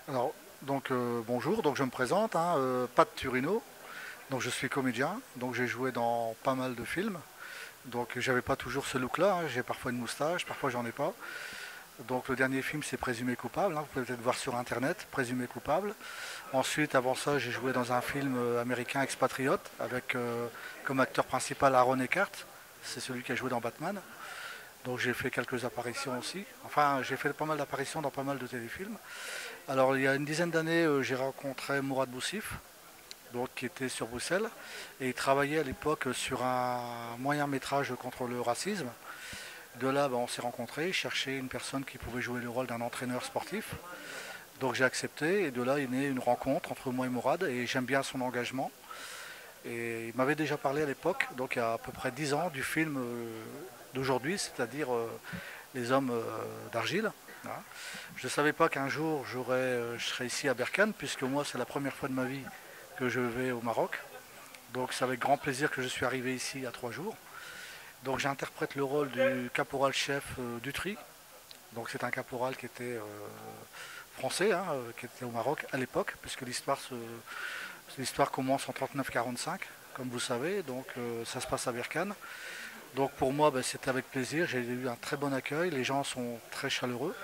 Alors, bonjour, donc je me présente, Pat Turino, donc je suis comédien, donc j'ai joué dans pas mal de films, donc j'avais pas toujours ce look-là, j'ai parfois une moustache, parfois j'en ai pas. Donc le dernier film c'est Présumé coupable, vous pouvez peut-être voir sur internet, Présumé coupable. Ensuite, avant ça, j'ai joué dans un film américain Expatriote avec comme acteur principal Aaron Eckhart, c'est celui qui a joué dans Batman. Donc j'ai fait quelques apparitions aussi. Enfin, j'ai fait pas mal d'apparitions dans pas mal de téléfilms. Alors il y a une dizaine d'années, j'ai rencontré Mourad Boussif, donc, qui était sur Bruxelles, et il travaillait à l'époque sur un moyen métrage contre le racisme. De là, on s'est rencontrés, il cherchait une personne qui pouvait jouer le rôle d'un entraîneur sportif. Donc j'ai accepté, et de là est née une rencontre entre moi et Mourad, et j'aime bien son engagement. Et il m'avait déjà parlé à l'époque, donc il y a à peu près 10 ans, du film d'aujourd'hui, c'est-à-dire Les Hommes d'Argile. Voilà. Je ne savais pas qu'un jour je serais ici à Berkane, puisque moi c'est la première fois de ma vie que je vais au Maroc. Donc c'est avec grand plaisir que je suis arrivé ici il y a 3 jours. Donc j'interprète le rôle du caporal-chef Dutry. Donc c'est un caporal qui était français, qui était au Maroc à l'époque, puisque l'histoire commence en 39-45, comme vous savez. Donc ça se passe à Berkane. Donc pour moi, c'était avec plaisir. J'ai eu un très bon accueil. Les gens sont très chaleureux.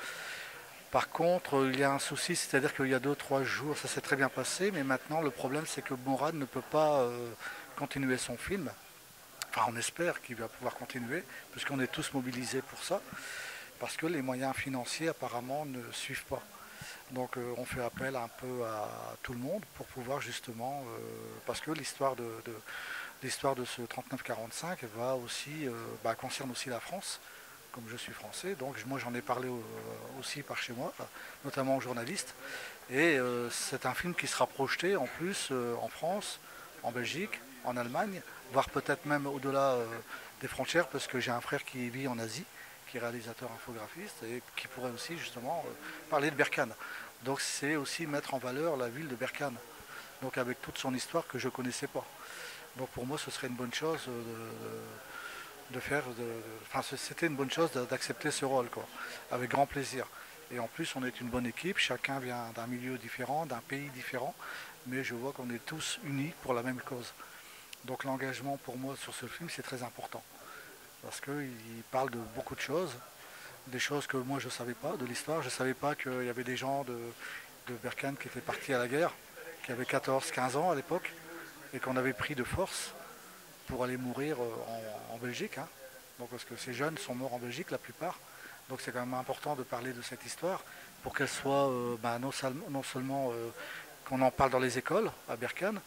Par contre, il y a un souci, c'est-à-dire qu'il y a 2, 3 jours, ça s'est très bien passé, mais maintenant le problème c'est que Mourad ne peut pas continuer son film. Enfin, on espère qu'il va pouvoir continuer, puisqu'on est tous mobilisés pour ça, parce que les moyens financiers apparemment ne suivent pas. Donc on fait appel un peu à tout le monde pour pouvoir justement, parce que l'histoire de ce 39-45 va aussi, concerne aussi la France, comme je suis français, donc moi j'en ai parlé aussi par chez moi, notamment aux journalistes. Et c'est un film qui sera projeté en plus en France, en Belgique, en Allemagne, voire peut-être même au-delà des frontières, parce que j'ai un frère qui vit en Asie, qui est réalisateur infographiste, et qui pourrait aussi justement parler de Berkane. Donc c'est aussi mettre en valeur la ville de Berkane, donc avec toute son histoire que je ne connaissais pas. Donc pour moi ce serait une bonne chose de faire. Enfin, c'était une bonne chose d'accepter ce rôle, quoi, avec grand plaisir. Et en plus, on est une bonne équipe, chacun vient d'un milieu différent, d'un pays différent, mais je vois qu'on est tous unis pour la même cause. Donc l'engagement pour moi sur ce film, c'est très important, parce qu'il parle de beaucoup de choses, des choses que moi je ne savais pas, de l'histoire. Je ne savais pas qu'il y avait des gens de Berkane qui étaient partis à la guerre, qui avaient 14, 15 ans à l'époque, et qu'on avait pris de force pour aller mourir en Belgique. Donc, parce que ces jeunes sont morts en Belgique, la plupart. Donc c'est quand même important de parler de cette histoire pour qu'elle soit non seulement qu'on en parle dans les écoles à Berkane,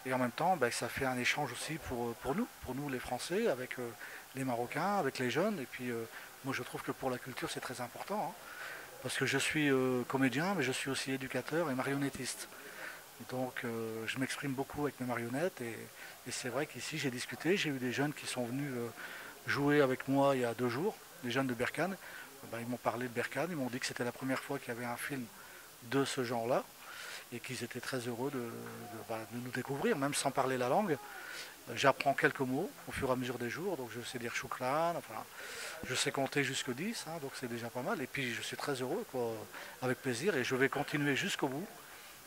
et en même temps ça fait un échange aussi pour nous les Français, avec les Marocains, avec les jeunes. Et puis moi je trouve que pour la culture c'est très important, parce que je suis comédien, mais je suis aussi éducateur et marionnettiste. Donc je m'exprime beaucoup avec mes marionnettes, et c'est vrai qu'ici j'ai discuté, j'ai eu des jeunes qui sont venus jouer avec moi il y a 2 jours, des jeunes de Berkane. Ils m'ont parlé de Berkane, ils m'ont dit que c'était la première fois qu'il y avait un film de ce genre-là, et qu'ils étaient très heureux de nous découvrir, même sans parler la langue. J'apprends quelques mots au fur et à mesure des jours, donc je sais dire choukran, enfin, je sais compter jusqu'à 10, donc c'est déjà pas mal. Et puis je suis très heureux, quoi, avec plaisir, et je vais continuer jusqu'au bout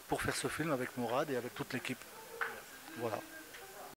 pour faire ce film avec Mourad et avec toute l'équipe. Voilà.